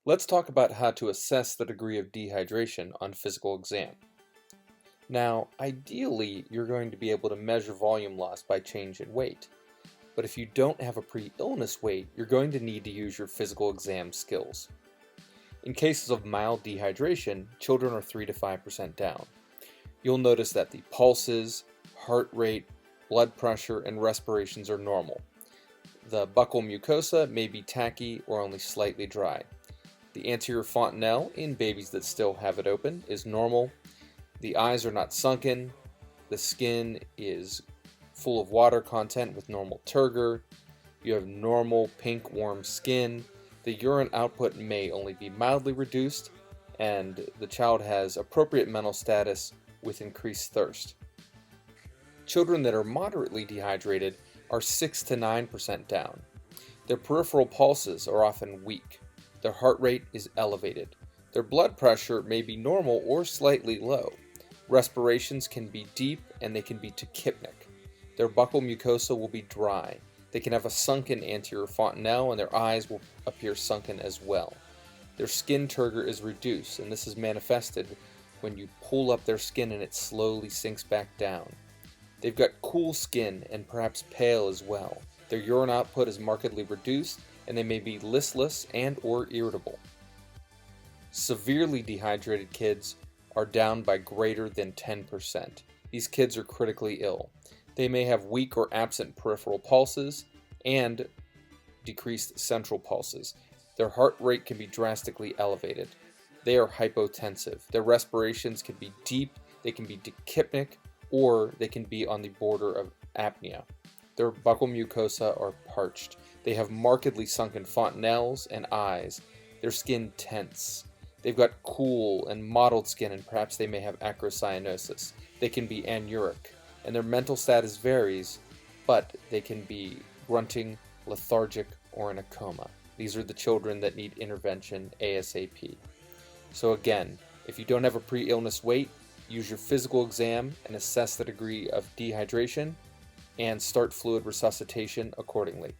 Let's talk about how to assess the degree of dehydration on physical exam. Now, ideally, you're going to be able to measure volume loss by change in weight. But if you don't have a pre-illness weight, you're going to need to use your physical exam skills. In cases of mild dehydration, children are 3 to 5% down. You'll notice that the pulses, heart rate, blood pressure, and respirations are normal. The buccal mucosa may be tacky or only slightly dry. The anterior fontanelle, in babies that still have it open, is normal. The eyes are not sunken. The skin is full of water content with normal turgor. You have normal pink warm skin. The urine output may only be mildly reduced, and the child has appropriate mental status with increased thirst. Children that are moderately dehydrated are 6 to 9% down. Their peripheral pulses are often weak. Their heart rate is elevated. Their blood pressure may be normal or slightly low. Respirations can be deep and they can be tachypnic. Their buccal mucosa will be dry. They can have a sunken anterior fontanelle and their eyes will appear sunken as well. Their skin turgor is reduced, and this is manifested when you pull up their skin and it slowly sinks back down. They've got cool skin and perhaps pale as well. Their urine output is markedly reduced and they may be listless and or irritable. Severely dehydrated kids are down by greater than 10%. These kids are critically ill. They may have weak or absent peripheral pulses and decreased central pulses. Their heart rate can be drastically elevated. They are hypotensive. Their respirations can be deep, they can be tachypnic, or they can be on the border of apnea. Their buccal mucosa are parched. They have markedly sunken fontanelles and eyes. Their skin tense. They've got cool and mottled skin, and perhaps they may have acrocyanosis. They can be anuric, and their mental status varies, but they can be grunting, lethargic, or in a coma. These are the children that need intervention ASAP. So again, if you don't have a pre-illness weight, use your physical exam and assess the degree of dehydration, and start fluid resuscitation accordingly.